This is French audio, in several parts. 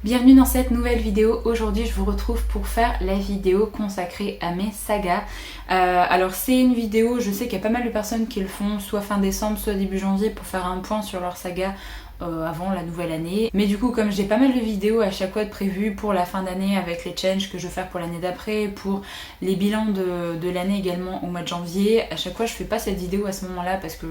Bienvenue dans cette nouvelle vidéo. Aujourd'hui je vous retrouve pour faire la vidéo consacrée à mes sagas. Alors c'est une vidéo, je sais qu'il y a pas mal de personnes qui le font soit fin décembre soit début janvier pour faire un point sur leur saga avant la nouvelle année. Mais du coup comme j'ai pas mal de vidéos à chaque fois de prévues pour la fin d'année avec les challenges que je vais faire pour l'année d'après, pour les bilans de l'année également au mois de janvier, à chaque fois je fais pas cette vidéo à ce moment là parce que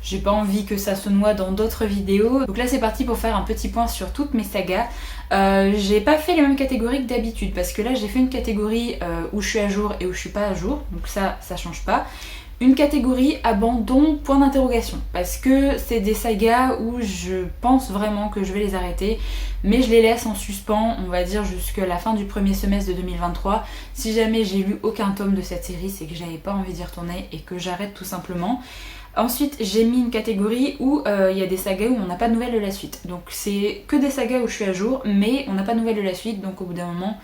j'ai pas envie que ça se noie dans d'autres vidéos. Donc là c'est parti pour faire un petit point sur toutes mes sagas. J'ai pas fait les mêmes catégories que d'habitude parce que là j'ai fait une catégorie où je suis à jour et où je suis pas à jour. Donc ça change pas. Une catégorie abandon point d'interrogation parce que c'est des sagas où je pense vraiment que je vais les arrêter, mais je les laisse en suspens, on va dire jusqu'à la fin du premier semestre de 2023. Si jamais j'ai lu aucun tome de cette série, c'est que j'avais pas envie d'y retourner et que j'arrête tout simplement. Ensuite j'ai mis une catégorie où il y a des sagas où on n'a pas de nouvelles de la suite. Donc c'est que des sagas où je suis à jour mais on n'a pas de nouvelles de la suite, donc au bout d'un moment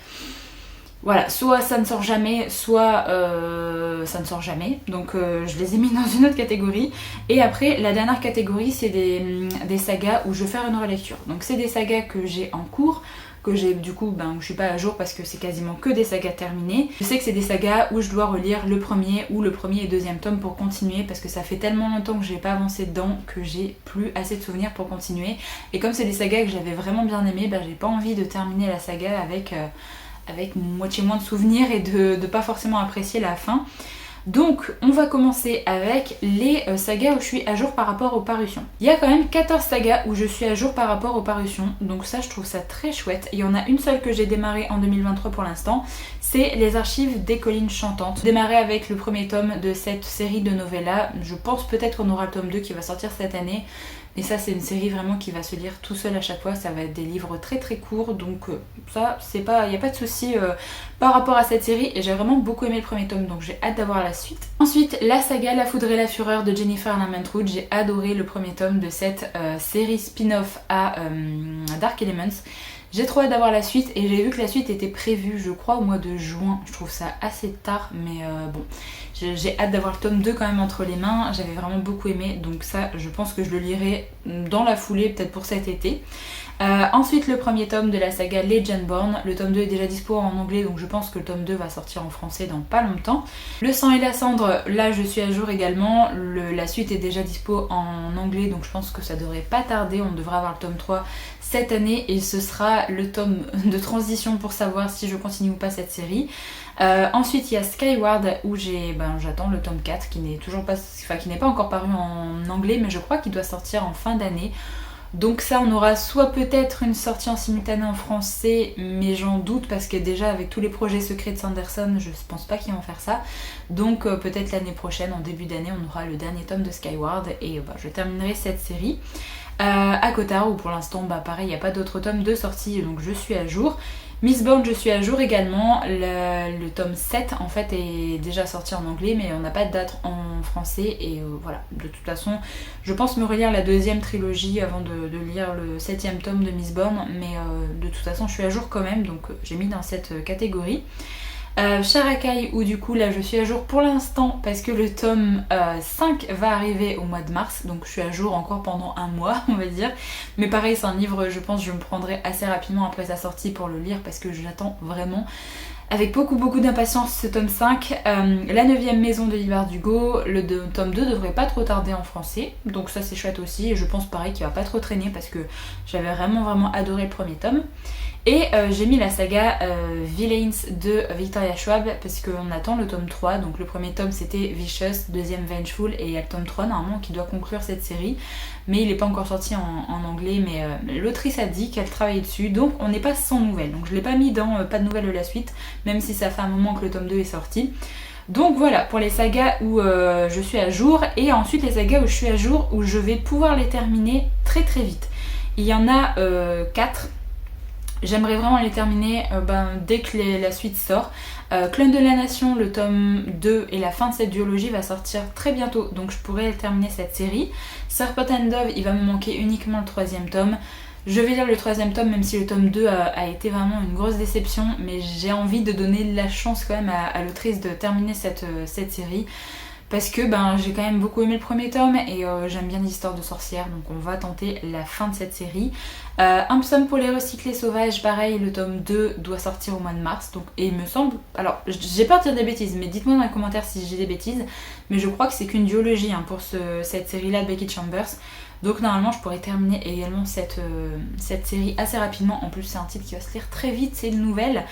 voilà, soit ça ne sort jamais, soit ça ne sort jamais. Donc je les ai mis dans une autre catégorie. Et après la dernière catégorie c'est des sagas où je vais faire une relecture. Donc c'est des sagas que j'ai en cours, que j'ai du coup où je suis pas à jour parce que c'est quasiment que des sagas terminées. Je sais que c'est des sagas où je dois relire le premier ou le premier et deuxième tome pour continuer parce que ça fait tellement longtemps que j'ai pas avancé dedans que j'ai plus assez de souvenirs pour continuer. Et comme c'est des sagas que j'avais vraiment bien aimé, j'ai pas envie de terminer la saga avec moitié moins de souvenirs et de pas forcément apprécier la fin. Donc on va commencer avec les sagas où je suis à jour par rapport aux parutions. Il y a quand même 14 sagas où je suis à jour par rapport aux parutions, donc ça je trouve ça très chouette. Il y en a une seule que j'ai démarrée en 2023 pour l'instant, c'est les archives des collines chantantes. Démarrer avec le premier tome de cette série de novellas, je pense peut-être qu'on aura le tome 2 qui va sortir cette année. Et ça c'est une série vraiment qui va se lire tout seul à chaque fois, ça va être des livres très très courts, donc ça c'est pas, y a pas de souci par rapport à cette série et j'ai vraiment beaucoup aimé le premier tome donc j'ai hâte d'avoir la suite. Ensuite la saga La Foudre et la Fureur de Jennifer Larmentrude, j'ai adoré le premier tome de cette série spin-off à Dark Elements. J'ai trop hâte d'avoir la suite et j'ai vu que la suite était prévue je crois au mois de juin, je trouve ça assez tard mais bon, j'ai hâte d'avoir le tome 2 quand même entre les mains, j'avais vraiment beaucoup aimé donc ça je pense que je le lirai dans la foulée peut-être pour cet été. Ensuite le premier tome de la saga Legendborn, le tome 2 est déjà dispo en anglais donc je pense que le tome 2 va sortir en français dans pas longtemps. Le sang et la cendre, là je suis à jour également, la suite est déjà dispo en anglais donc je pense que ça devrait pas tarder, on devrait avoir le tome 3 cette année et ce sera le tome de transition pour savoir si je continue ou pas cette série. Ensuite il y a Skyward où j'attends le tome 4 qui n'est toujours pas, qui n'est pas encore paru en anglais mais je crois qu'il doit sortir en fin d'année. Donc ça on aura soit peut-être une sortie en simultané en français mais j'en doute parce que déjà avec tous les projets secrets de Sanderson je pense pas qu'ils vont faire ça. Donc peut-être l'année prochaine en début d'année on aura le dernier tome de Skyward et je terminerai cette série. À Cotard où pour l'instant pareil il n'y a pas d'autres tomes de sortie donc je suis à jour. Mistborn je suis à jour également, le tome 7 en fait est déjà sorti en anglais mais on n'a pas de date en français et voilà, de toute façon je pense me relire la deuxième trilogie avant de lire le 7ème tome de Mistborn mais de toute façon je suis à jour quand même donc j'ai mis dans cette catégorie. Sharakai où du coup là je suis à jour pour l'instant parce que le tome 5 va arriver au mois de mars donc je suis à jour encore pendant un mois on va dire mais pareil c'est un livre je pense que je me prendrai assez rapidement après sa sortie pour le lire parce que j'attends vraiment avec beaucoup d'impatience ce tome 5. La 9ème maison de Libar Hugo, le tome 2 devrait pas trop tarder en français donc ça c'est chouette aussi et je pense pareil qu'il va pas trop traîner parce que j'avais vraiment adoré le premier tome. Et j'ai mis la saga Villains de Victoria Schwab parce qu'on attend le tome 3, donc le premier tome c'était Vicious, deuxième Vengeful et il y a le tome 3 normalement qui doit conclure cette série mais il n'est pas encore sorti en anglais mais l'autrice a dit qu'elle travaillait dessus donc on n'est pas sans nouvelles, donc je l'ai pas mis dans pas de nouvelles de la suite même si ça fait un moment que le tome 2 est sorti. Donc voilà pour les sagas où je suis à jour et ensuite les sagas où je suis à jour où je vais pouvoir les terminer très vite. Il y en a 4. J'aimerais vraiment les terminer dès que la suite sort. Clone de la Nation, le tome 2 et la fin de cette duologie va sortir très bientôt, donc je pourrais terminer cette série. Serpent and Dove, il va me manquer uniquement le 3ème tome. Je vais lire le 3ème tome même si le tome 2 a été vraiment une grosse déception, mais j'ai envie de donner la chance quand même à l'autrice de terminer cette série. parce que j'ai quand même beaucoup aimé le premier tome et j'aime bien l'histoire de sorcières, donc on va tenter la fin de cette série. Un psaume pour les recyclés sauvages, pareil, le tome 2 doit sortir au mois de mars, donc, et il me semble, alors j'ai peur de dire des bêtises, mais dites-moi dans les commentaires si j'ai des bêtises, mais je crois que c'est qu'une duologie pour cette série là de Becky Chambers, donc normalement je pourrais terminer également cette série assez rapidement. En plus c'est un titre qui va se lire très vite, c'est une nouvelle.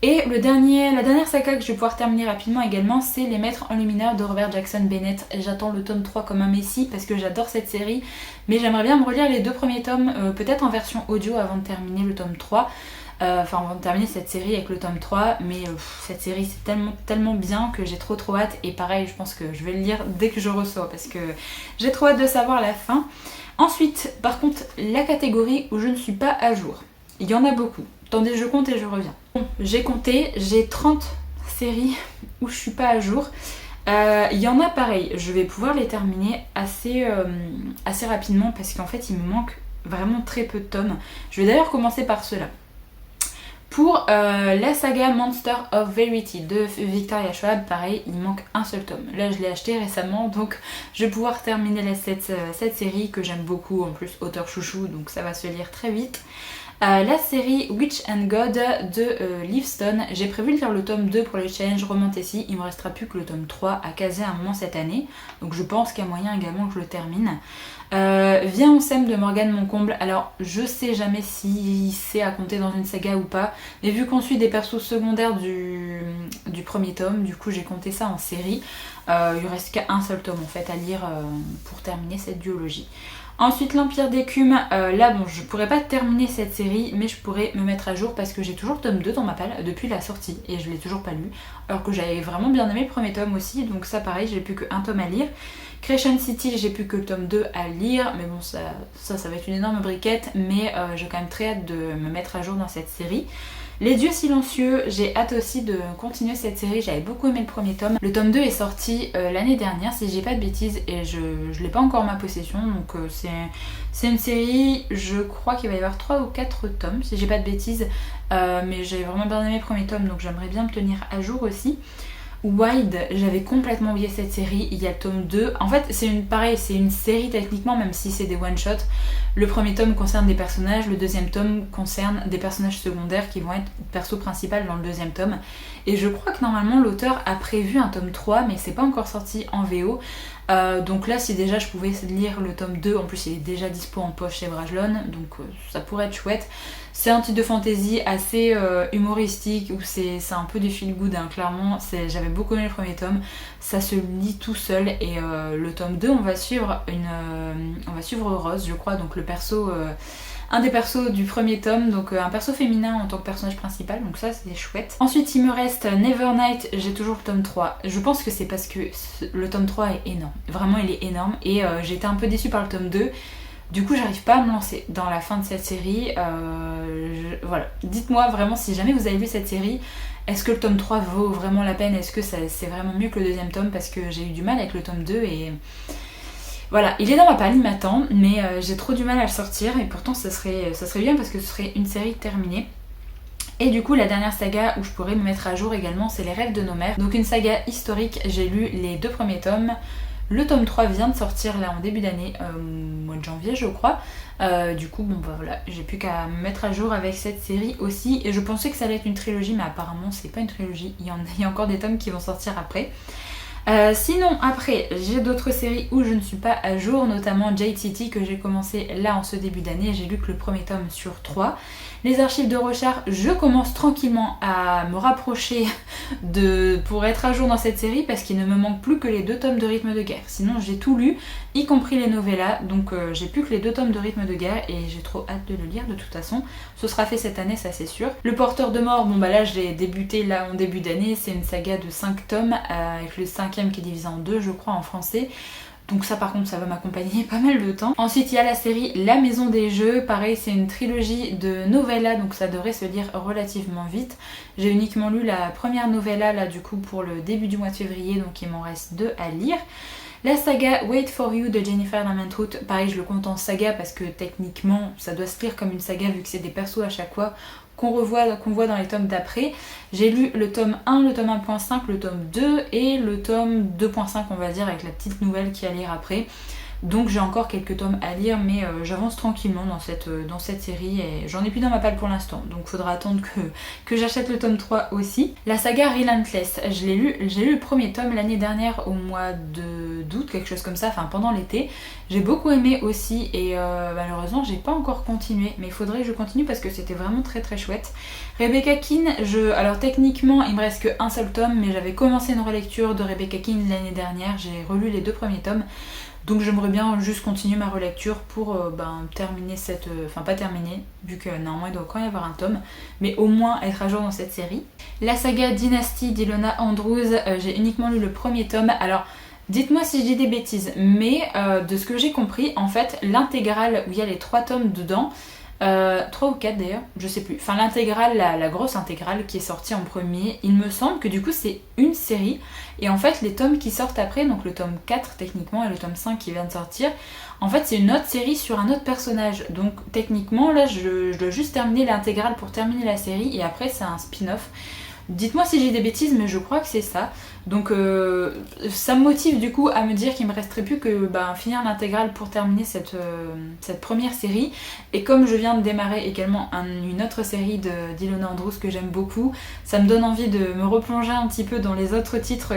Et la dernière saga que je vais pouvoir terminer rapidement également, c'est Les Maîtres Enlumineurs de Robert Jackson Bennett. J'attends le tome 3 comme un messie parce que j'adore cette série, mais j'aimerais bien me relire les 2 premiers tomes, peut-être en version audio avant de terminer le tome 3. Avant de terminer cette série avec le tome 3, mais cette série c'est tellement bien que j'ai trop hâte, et pareil je pense que je vais le lire dès que je reçois parce que j'ai trop hâte de savoir la fin. Ensuite par contre la catégorie où je ne suis pas à jour, il y en a beaucoup, attendez je compte et je reviens. Bon, j'ai compté, j'ai 30 séries où je suis pas à jour. Il y en a pareil, je vais pouvoir les terminer assez rapidement parce qu'en fait il me manque vraiment très peu de tomes. Je vais d'ailleurs commencer par ceux-là. Pour la saga Monster of Verity de Victoria Schwab, pareil, il manque un seul tome. Là je l'ai acheté récemment, donc je vais pouvoir terminer cette série que j'aime beaucoup, en plus auteur chouchou, donc ça va se lire très vite. La série Witch and God de Livestone, j'ai prévu de lire le tome 2 pour le challenge Romantasy, il me restera plus que le tome 3 à caser à un moment cette année, donc je pense qu'il y a moyen également que je le termine. Viens on s'aime de Morgane Moncomble, alors je sais jamais si c'est à compter dans une saga ou pas, mais vu qu'on suit des persos secondaires du premier tome, du coup j'ai compté ça en série. Il reste qu'un seul tome en fait à lire pour terminer cette duologie. Ensuite l'Empire d'écume, là bon je pourrais pas terminer cette série mais je pourrais me mettre à jour parce que j'ai toujours le tome 2 dans ma palle depuis la sortie et je l'ai toujours pas lu, alors que j'avais vraiment bien aimé le premier tome aussi, donc ça pareil j'ai plus qu'un tome à lire. Crescent City j'ai plus que le tome 2 à lire, mais bon ça va être une énorme briquette, mais j'ai quand même très hâte de me mettre à jour dans cette série. Les Dieux Silencieux, j'ai hâte aussi de continuer cette série, j'avais beaucoup aimé le premier tome. Le tome 2 est sorti l'année dernière si j'ai pas de bêtises et je l'ai pas encore en ma possession, donc c'est une série, je crois qu'il va y avoir 3 ou 4 tomes si j'ai pas de bêtises, mais j'avais vraiment bien aimé le premier tome donc j'aimerais bien me tenir à jour aussi. Wild, j'avais complètement oublié cette série, il y a le tome 2. En fait, c'est une série techniquement, même si c'est des one-shots. Le premier tome concerne des personnages, le deuxième tome concerne des personnages secondaires qui vont être perso principal dans le deuxième tome. Et je crois que normalement l'auteur a prévu un tome 3, mais c'est pas encore sorti en VO. Donc là, si déjà je pouvais lire le tome 2, en plus il est déjà dispo en poche chez Brajlon, donc ça pourrait être chouette. C'est un titre de fantasy assez humoristique, où c'est un peu du feel good, clairement. J'avais beaucoup aimé le premier tome, ça se lit tout seul, et le tome 2, on va suivre Rose, je crois, donc le perso... un des persos du premier tome, donc un perso féminin en tant que personnage principal, donc ça c'est chouette. Ensuite il me reste Nevernight, j'ai toujours le tome 3. Je pense que c'est parce que le tome 3 est énorme, vraiment il est énorme, et j'ai été un peu déçue par le tome 2. Du coup j'arrive pas à me lancer dans la fin de cette série. Voilà, dites-moi vraiment si jamais vous avez lu cette série, est-ce que le tome 3 vaut vraiment la peine, est-ce que c'est vraiment mieux que le deuxième tome, parce que j'ai eu du mal avec le tome 2 et... Voilà, il est dans ma palle, il m'attend, mais j'ai trop du mal à le sortir, et pourtant ça serait bien parce que ce serait une série terminée. Et du coup la dernière saga où je pourrais me mettre à jour également, c'est Les Rêves de nos mères. Donc une saga historique, j'ai lu les 2 premiers tomes. Le tome 3 vient de sortir là en début d'année, mois de janvier je crois. Du coup bon bah voilà, j'ai plus qu'à me mettre à jour avec cette série aussi. Et je pensais que ça allait être une trilogie, mais apparemment c'est pas une trilogie, il y a encore des tomes qui vont sortir après. Sinon après j'ai d'autres séries où je ne suis pas à jour, notamment Jade City que j'ai commencé là en ce début d'année, j'ai lu que le premier tome sur 3. Les Archives de Rochard, je commence tranquillement à me rapprocher pour être à jour dans cette série, parce qu'il ne me manque plus que les 2 tomes de Rythme de guerre. Sinon j'ai tout lu, y compris les novellas, donc j'ai plus que les 2 tomes de Rythme de guerre et j'ai trop hâte de le lire de toute façon. Ce sera fait cette année, ça c'est sûr. Le Porteur de mort, bon bah là je l'ai débuté là en début d'année, c'est une saga de 5 tomes, avec le 5e qui est divisé en 2 je crois en français. Donc ça par contre ça va m'accompagner pas mal de temps. Ensuite il y a la série La Maison des Jeux, pareil c'est une trilogie de novellas, donc ça devrait se lire relativement vite. J'ai uniquement lu la première novella là du coup pour le début du mois de février, donc il m'en reste 2 à lire. La saga Wait for You de Jennifer Lamentruth, pareil je le compte en saga parce que techniquement ça doit se lire comme une saga vu que c'est des persos à chaque fois qu'on voit dans les tomes d'après. J'ai lu le tome 1, le tome 1.5, le tome 2 et le tome 2.5 on va dire, avec la petite nouvelle qu'il y a à lire après. Donc j'ai encore quelques tomes à lire, mais j'avance tranquillement dans cette série et j'en ai plus dans ma palle pour l'instant. Donc faudra attendre que j'achète le tome 3 aussi. La saga Relentless, j'ai lu le premier tome l'année dernière au mois d'août, quelque chose comme ça, enfin pendant l'été. J'ai beaucoup aimé aussi et malheureusement j'ai pas encore continué, mais il faudrait que je continue parce que c'était vraiment très très chouette. Rebecca Keane, alors techniquement il me reste qu'un seul tome, mais j'avais commencé une relecture de Rebecca Keane l'année dernière, j'ai relu les 2 premiers tomes. Donc j'aimerais bien juste continuer ma relecture pour terminer enfin pas terminer, vu que normalement il doit quand même y avoir un tome, mais au moins être à jour dans cette série. La saga Dynasty d'Ilona Andrews, j'ai uniquement lu le premier tome, alors dites-moi si je dis des bêtises, mais de ce que j'ai compris, en fait l'intégrale où il y a les 3 tomes dedans, 3 ou 4 d'ailleurs, je sais plus. Enfin l'intégrale, la grosse intégrale qui est sortie en premier, il me semble que du coup c'est une série. Et en fait les tomes qui sortent après, donc le tome 4 techniquement et le tome 5 qui vient de sortir, en fait c'est une autre série sur un autre personnage. Donc techniquement là je dois juste terminer l'intégrale pour terminer la série et après c'est un spin-off. Dites-moi si j'ai des bêtises, mais je crois que c'est ça. Donc ça me motive du coup à me dire qu'il me resterait plus que finir l'intégrale pour terminer cette première série. Et comme je viens de démarrer également une autre série d'Ilona Andrews que j'aime beaucoup, ça me donne envie de me replonger un petit peu dans les autres titres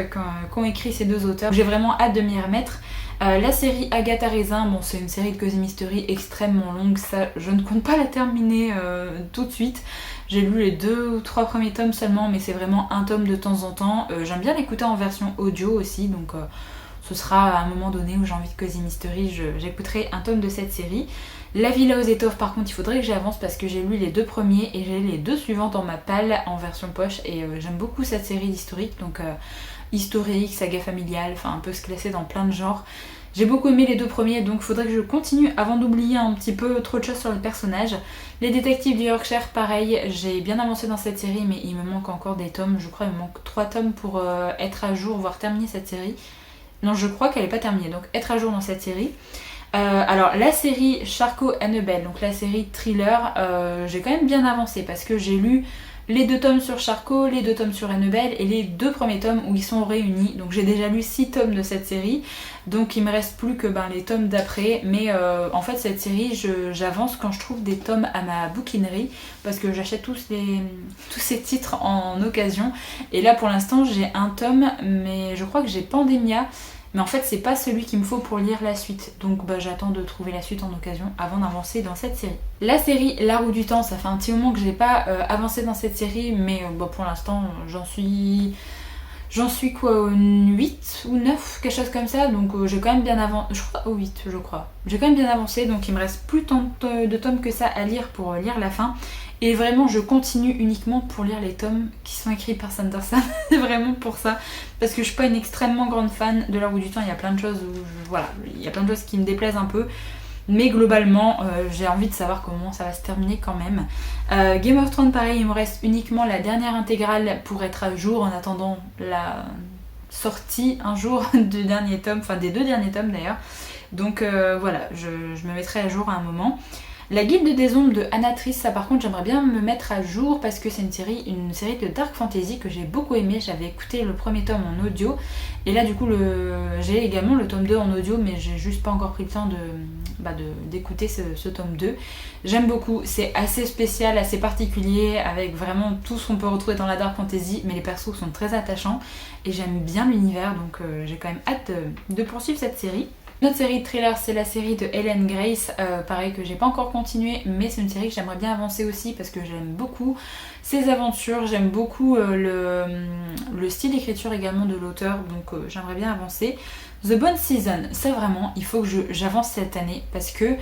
qu'ont écrit ces 2 auteurs. J'ai vraiment hâte de m'y remettre. La série Agatha Raisin, bon c'est une série de Cozy Mystery extrêmement longue, ça je ne compte pas la terminer tout de suite. J'ai lu les 2 ou 3 premiers tomes seulement, mais c'est vraiment un tome de temps en temps. J'aime bien l'écouter en version audio aussi, donc ce sera à un moment donné où j'ai envie de Cozy Mystery, j'écouterai un tome de cette série. La Villa aux étoffes par contre il faudrait que j'avance parce que j'ai lu les 2 premiers et j'ai les 2 suivants dans ma palle en version poche et j'aime beaucoup cette série d'historique, donc historique, saga familiale, enfin un peu se classer dans plein de genres. J'ai beaucoup aimé les 2 premiers, donc il faudrait que je continue avant d'oublier un petit peu trop de choses sur les personnages. Les détectives du Yorkshire, pareil, j'ai bien avancé dans cette série, mais il me manque encore des tomes. Je crois qu'il me manque 3 tomes pour être à jour, voire terminer cette série. Non, je crois qu'elle n'est pas terminée, donc être à jour dans cette série. Alors la série Charco Annabelle, donc la série thriller, j'ai quand même bien avancé parce que j'ai lu les 2 tomes sur Charco, les 2 tomes sur Annabelle et les 2 premiers tomes où ils sont réunis. Donc j'ai déjà lu 6 tomes de cette série, donc il me reste plus que les tomes d'après. Mais en fait cette série, j'avance quand je trouve des tomes à ma bouquinerie parce que j'achète tous ces titres en occasion. Et là pour l'instant j'ai un tome, mais je crois que j'ai Pandemia. Mais en fait c'est pas celui qu'il me faut pour lire la suite, donc j'attends de trouver la suite en occasion avant d'avancer dans cette série. La série La Roue du Temps, ça fait un petit moment que je n'ai pas avancé dans cette série, mais pour l'instant j'en suis quoi, au 8 ou 9, quelque chose comme ça, donc j'ai quand même bien avancé, je crois au 8 je crois. J'ai quand même bien avancé, donc il me reste plus tant de tomes que ça à lire pour lire la fin. Et vraiment je continue uniquement pour lire les tomes qui sont écrits par Sanderson, c'est vraiment pour ça. Parce que je suis pas une extrêmement grande fan de La Roue du Temps, il y a plein de choses il y a plein de choses qui me déplaisent un peu. Mais globalement j'ai envie de savoir comment ça va se terminer quand même. Game of Thrones pareil, il me reste uniquement la dernière intégrale pour être à jour en attendant la sortie un jour du dernier tome, enfin des 2 derniers tomes d'ailleurs. Donc voilà, je me mettrai à jour à un moment. La Guilde des Ombres de Anatrice, ça par contre j'aimerais bien me mettre à jour parce que c'est une série de dark fantasy que j'ai beaucoup aimé. J'avais écouté le premier tome en audio et là du coup j'ai également le tome 2 en audio, mais j'ai juste pas encore pris le temps d'écouter ce tome 2. J'aime beaucoup, c'est assez spécial, assez particulier avec vraiment tout ce qu'on peut retrouver dans la dark fantasy, mais les persos sont très attachants et j'aime bien l'univers, donc j'ai quand même hâte de poursuivre cette série. Notre série de thriller, c'est la série de Ellen Grace, pareil que j'ai pas encore continué, mais c'est une série que j'aimerais bien avancer aussi parce que j'aime beaucoup ses aventures, j'aime beaucoup le style d'écriture également de l'auteur, donc j'aimerais bien avancer. The Bone Season, ça vraiment, il faut que j'avance cette année parce que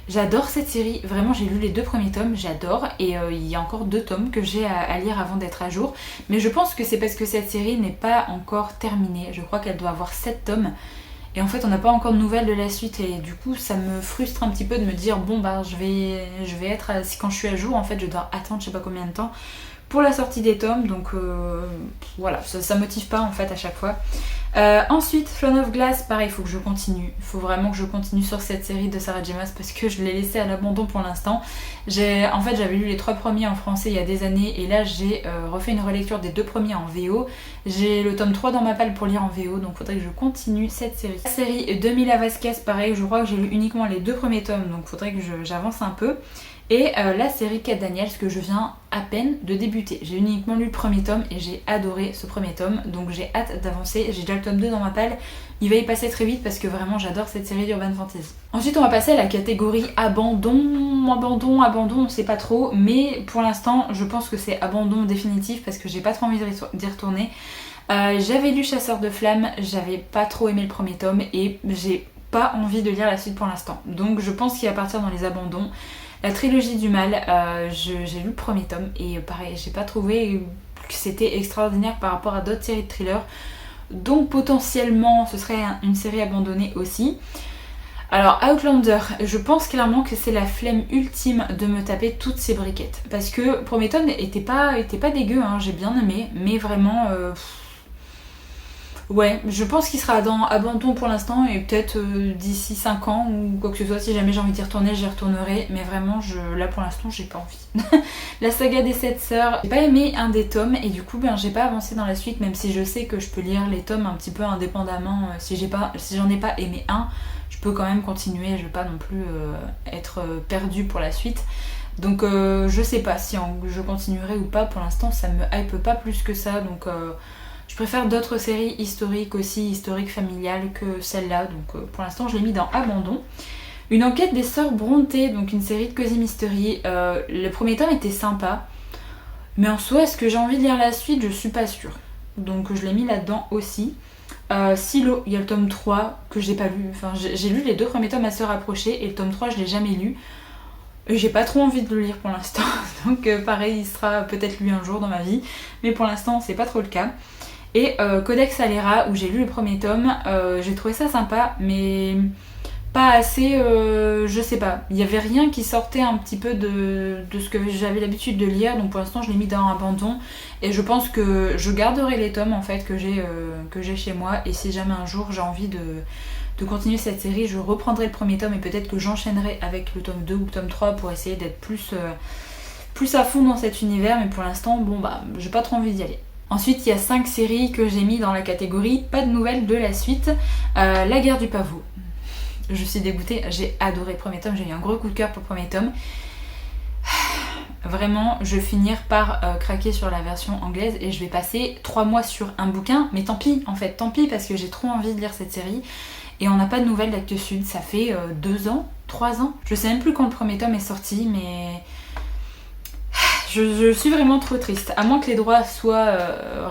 j'adore cette série, vraiment j'ai lu les 2 premiers tomes, j'adore, et il y a encore 2 tomes que j'ai à lire avant d'être à jour, mais je pense que c'est parce que cette série n'est pas encore terminée, je crois qu'elle doit avoir 7 tomes. Et en fait on n'a pas encore de nouvelles de la suite et du coup ça me frustre un petit peu de me dire je vais être quand je suis à jour en fait je dois attendre je sais pas combien de temps pour la sortie des tomes, donc voilà, ça motive pas en fait à chaque fois. Ensuite, Throne of Glass, pareil, il faut que je continue. Il faut vraiment que je continue sur cette série de Sarah J. Maas parce que je l'ai laissée à l'abandon pour l'instant. En fait, j'avais lu les 3 premiers en français il y a des années et là j'ai refait une relecture des 2 premiers en VO. J'ai le tome 3 dans ma palle pour lire en VO, donc il faudrait que je continue cette série. La série de Mila Vasquez, pareil, je crois que j'ai lu uniquement les 2 premiers tomes, donc il faudrait que j'avance un peu. Et la série Kate Daniels que je viens à peine de débuter. J'ai uniquement lu le premier tome et j'ai adoré ce premier tome, donc j'ai hâte d'avancer. J'ai déjà le tome 2 dans ma palle, il va y passer très vite parce que vraiment j'adore cette série d'Urban Fantasy. Ensuite on va passer à la catégorie abandon, on sait pas trop, mais pour l'instant je pense que c'est abandon définitif parce que j'ai pas trop envie d'y retourner. J'avais lu Chasseur de Flammes, j'avais pas trop aimé le premier tome et j'ai pas envie de lire la suite pour l'instant. Donc je pense qu'il va partir dans les abandons. La trilogie du mal, j'ai lu le premier tome et pareil, j'ai pas trouvé que c'était extraordinaire par rapport à d'autres séries de thrillers. Donc potentiellement, ce serait une série abandonnée aussi. Alors Outlander, je pense clairement que c'est la flemme ultime de me taper toutes ces briquettes. Parce que le premier tome était pas dégueu, hein, j'ai bien aimé, mais vraiment... Ouais, je pense qu'il sera dans abandon pour l'instant et peut-être d'ici 5 ans ou quoi que ce soit, si jamais j'ai envie d'y retourner, j'y retournerai. Mais vraiment, là pour l'instant, j'ai pas envie. La saga des 7 sœurs, j'ai pas aimé un des tomes et du coup, j'ai pas avancé dans la suite, même si je sais que je peux lire les tomes un petit peu indépendamment. Si j'en ai pas aimé un, je peux quand même continuer, je vais pas non plus être perdue pour la suite. Donc je sais pas si je continuerai ou pas, pour l'instant ça me hype pas plus que ça, donc... Je préfère d'autres séries historiques aussi, historiques familiales que celle-là, donc pour l'instant je l'ai mis dans abandon. Une enquête des sœurs Brontë, donc une série de Cozy Mystery. Le premier tome était sympa, mais en soi, est-ce que j'ai envie de lire la suite? Je suis pas sûre. Donc je l'ai mis là-dedans aussi. Silo, il y a le tome 3 que j'ai pas lu. Enfin, j'ai lu les 2 premiers tomes à se rapprocher et le tome 3 je l'ai jamais lu. J'ai pas trop envie de le lire pour l'instant, donc pareil, il sera peut-être lu un jour dans ma vie, mais pour l'instant c'est pas trop le cas. Et Codex Alera, où j'ai lu le premier tome, j'ai trouvé ça sympa, mais pas assez, je sais pas. Il y avait rien qui sortait un petit peu de ce que j'avais l'habitude de lire, donc pour l'instant je l'ai mis dans abandon. Et je pense que je garderai les tomes en fait que j'ai chez moi, et si jamais un jour j'ai envie de continuer cette série, je reprendrai le premier tome et peut-être que j'enchaînerai avec le tome 2 ou le tome 3 pour essayer d'être plus à fond dans cet univers, mais pour l'instant, j'ai pas trop envie d'y aller. Ensuite, il y a 5 séries que j'ai mis dans la catégorie pas de nouvelles de la suite. La guerre du pavot. Je suis dégoûtée, j'ai adoré le premier tome, j'ai eu un gros coup de cœur pour le premier tome. Vraiment, je vais finir par craquer sur la version anglaise et je vais passer 3 mois sur un bouquin, mais tant pis en fait, tant pis parce que j'ai trop envie de lire cette série. Et on n'a pas de nouvelles d'Actes Sud, ça fait 2 ans, 3 ans. Je sais même plus quand le premier tome est sorti, mais je suis vraiment trop triste. À moins que les droits soient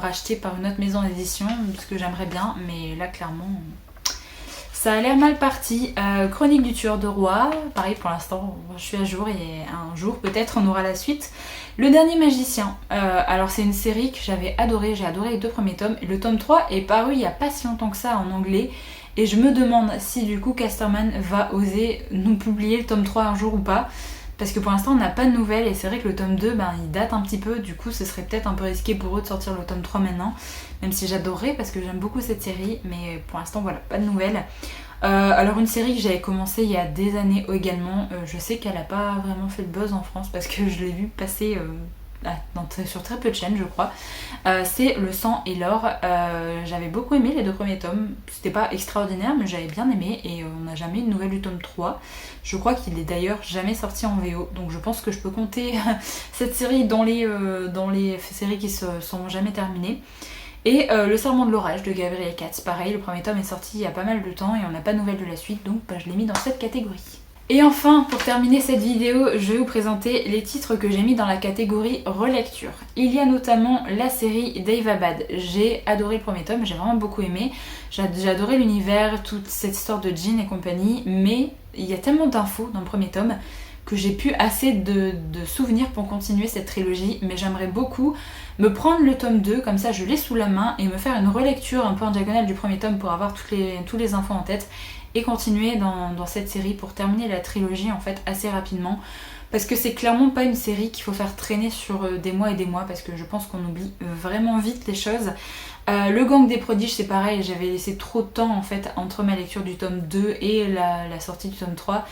rachetés par une autre maison d'édition, ce que j'aimerais bien, mais là clairement, ça a l'air mal parti. Chronique du tueur de roi, pareil pour l'instant, je suis à jour et un jour peut-être on aura la suite. Le dernier magicien, alors c'est une série que j'avais adorée, j'ai adoré les 2 premiers tomes. Le tome 3 est paru il n'y a pas si longtemps que ça en anglais. Et je me demande si du coup Casterman va oser nous publier le tome 3 un jour ou pas. Parce que pour l'instant on n'a pas de nouvelles et c'est vrai que le tome 2 il date un petit peu. Du coup ce serait peut-être un peu risqué pour eux de sortir le tome 3 maintenant. Même si j'adorerais parce que j'aime beaucoup cette série. Mais pour l'instant voilà, pas de nouvelles. Alors une série que j'avais commencé il y a des années également. Je sais qu'elle n'a pas vraiment fait le buzz en France parce que je l'ai vu passer... sur très peu de chaînes je crois. C'est Le sang et l'or. J'avais beaucoup aimé les 2 premiers tomes, c'était pas extraordinaire mais j'avais bien aimé et on n'a jamais eu de nouvelle du tome 3. Je crois qu'il est d'ailleurs jamais sorti en VO, donc je pense que je peux compter cette série dans les séries qui se sont jamais terminées. Et Le serment de l'orage de Gabriel Katz, pareil, le premier tome est sorti il y a pas mal de temps et on n'a pas de nouvelles de la suite, donc je l'ai mis dans cette catégorie. Et enfin, pour terminer cette vidéo, je vais vous présenter les titres que j'ai mis dans la catégorie relecture. Il y a notamment la série Dave Abad. J'ai adoré le premier tome, j'ai vraiment beaucoup aimé. J'ai adoré l'univers, toute cette histoire de Jean et compagnie, mais il y a tellement d'infos dans le premier tome que j'ai plus assez de souvenirs pour continuer cette trilogie, mais j'aimerais beaucoup me prendre le tome 2, comme ça je l'ai sous la main, et me faire une relecture un peu en diagonale du premier tome pour avoir tous les infos en tête, et continuer dans cette série pour terminer la trilogie en fait assez rapidement. Parce que c'est clairement pas une série qu'il faut faire traîner sur des mois et des mois, parce que je pense qu'on oublie vraiment vite les choses. Le Gang des Prodiges c'est pareil, j'avais laissé trop de temps en fait entre ma lecture du tome 2 et la sortie du tome 3.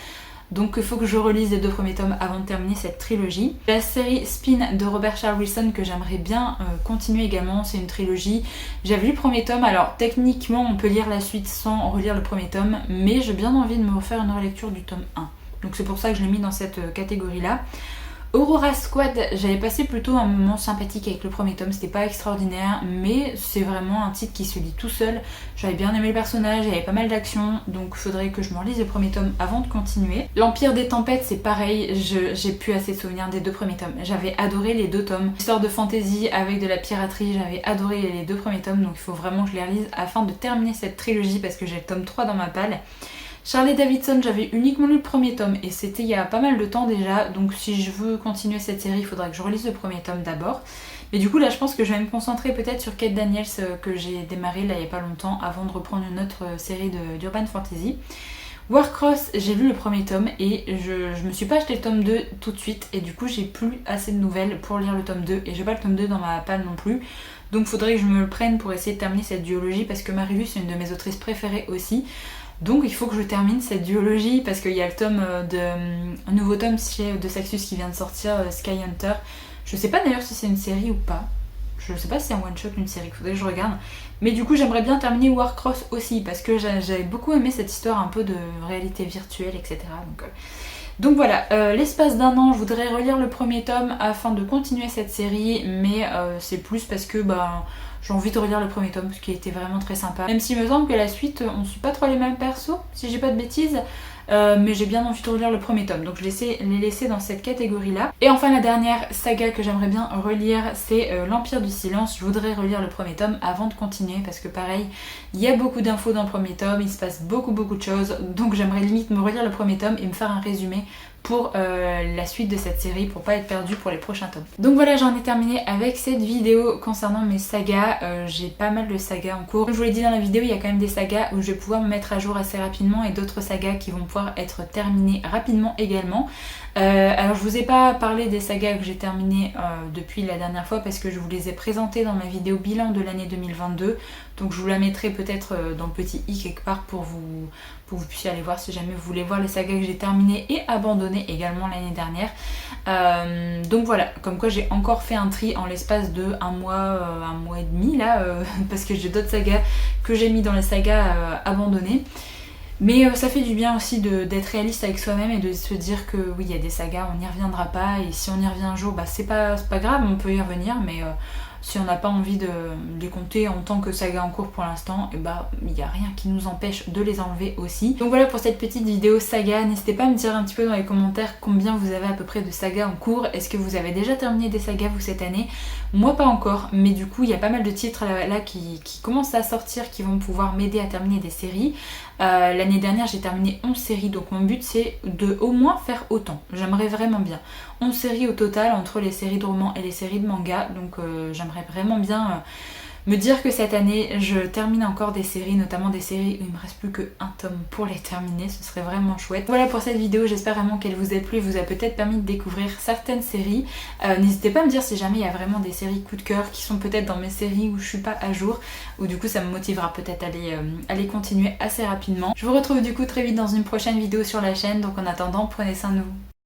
Donc il faut que je relise les 2 premiers tomes avant de terminer cette trilogie. La série Spin de Robert Charles Wilson que j'aimerais bien continuer également, c'est une trilogie. J'avais lu le premier tome, alors techniquement on peut lire la suite sans relire le premier tome, mais j'ai bien envie de me refaire une relecture du tome 1. Donc c'est pour ça que je l'ai mis dans cette catégorie là. Aurora Squad, j'avais passé plutôt un moment sympathique avec le premier tome, c'était pas extraordinaire, mais c'est vraiment un titre qui se lit tout seul. J'avais bien aimé le personnage, il y avait pas mal d'action, donc faudrait que je me relise le premier tome avant de continuer. L'Empire des Tempêtes, c'est pareil, j'ai plus assez de souvenirs des 2 premiers tomes. J'avais adoré les 2 tomes. Histoire de fantasy avec de la piraterie, j'avais adoré les 2 premiers tomes, donc il faut vraiment que je les relise afin de terminer cette trilogie parce que j'ai le tome 3 dans ma palle. Charlie Davidson, j'avais uniquement lu le premier tome et c'était il y a pas mal de temps déjà, donc si je veux continuer cette série, il faudra que je relise le premier tome d'abord. Mais du coup là je pense que je vais me concentrer peut-être sur Kate Daniels que j'ai démarré là il y a pas longtemps avant de reprendre une autre série d'Urban Fantasy. Warcross, j'ai lu le premier tome et je me suis pas acheté le tome 2 tout de suite et du coup j'ai plus assez de nouvelles pour lire le tome 2 et j'ai pas le tome 2 dans ma palle non plus. Donc faudrait que je me le prenne pour essayer de terminer cette duologie parce que Marie-Lu c'est une de mes autrices préférées aussi. Donc il faut que je termine cette duologie parce qu'il y a le tome un nouveau tome de Saxus qui vient de sortir, Sky Hunter. Je sais pas d'ailleurs si c'est une série ou pas. Je sais pas si c'est un one shot ou une série, il faudrait que je regarde. Mais du coup j'aimerais bien terminer Warcross aussi parce que j'avais beaucoup aimé cette histoire un peu de réalité virtuelle, etc. Donc voilà, l'espace d'un an, je voudrais relire le premier tome afin de continuer cette série, mais c'est plus parce que j'ai envie de relire le premier tome, parce qu'il était vraiment très sympa. Même s'il me semble que la suite, on suit pas trop les mêmes persos, si j'ai pas de bêtises. Mais j'ai bien envie de relire le premier tome, donc je l'ai laissé dans cette catégorie là. Et enfin la dernière saga que j'aimerais bien relire, c'est l'Empire du Silence. Je voudrais relire le premier tome avant de continuer parce que pareil, il y a beaucoup d'infos dans le premier tome, il se passe beaucoup de choses, donc j'aimerais limite me relire le premier tome et me faire un résumé pour la suite de cette série pour pas être perdue pour les prochains tomes. Donc voilà, j'en ai terminé avec cette vidéo concernant mes sagas. J'ai pas mal de sagas en cours. Comme je vous l'ai dit dans la vidéo, il y a quand même des sagas où je vais pouvoir me mettre à jour assez rapidement et d'autres sagas qui vont pouvoir être terminées rapidement également. Alors je vous ai pas parlé des sagas que j'ai terminées depuis la dernière fois parce que je vous les ai présentées dans ma vidéo bilan de l'année 2022, donc je vous la mettrai peut-être dans le petit i quelque part pour que vous puissiez aller voir si jamais vous voulez voir les sagas que j'ai terminées et abandonnées également l'année dernière. Donc voilà, comme quoi j'ai encore fait un tri en l'espace de un mois et demi là, parce que j'ai d'autres sagas que j'ai mis dans les sagas abandonnées. Mais ça fait du bien aussi d'être réaliste avec soi-même et de se dire que oui, il y a des sagas, on n'y reviendra pas, et si on y revient un jour, c'est pas grave, on peut y revenir, mais si on n'a pas envie de les compter en tant que saga en cours pour l'instant, il n'y a rien qui nous empêche de les enlever aussi. Donc voilà pour cette petite vidéo saga. N'hésitez pas à me dire un petit peu dans les commentaires combien vous avez à peu près de sagas en cours. Est-ce que vous avez déjà terminé des sagas vous cette année? Moi pas encore, mais du coup il y a pas mal de titres là qui commencent à sortir qui vont pouvoir m'aider à terminer des séries. L'année dernière j'ai terminé 11 séries, donc mon but c'est de au moins faire autant. J'aimerais vraiment bien 11 séries au total entre les séries de romans et les séries de manga, donc j'aimerais vraiment bien me dire que cette année je termine encore des séries, notamment des séries où il me reste plus qu'un tome pour les terminer, ce serait vraiment chouette. Voilà pour cette vidéo, j'espère vraiment qu'elle vous a plu, vous a peut-être permis de découvrir certaines séries. N'hésitez pas à me dire si jamais il y a vraiment des séries coup de cœur qui sont peut-être dans mes séries où je suis pas à jour, ou du coup ça me motivera peut-être à les continuer assez rapidement. Je vous retrouve du coup très vite dans une prochaine vidéo sur la chaîne, donc en attendant prenez soin de vous.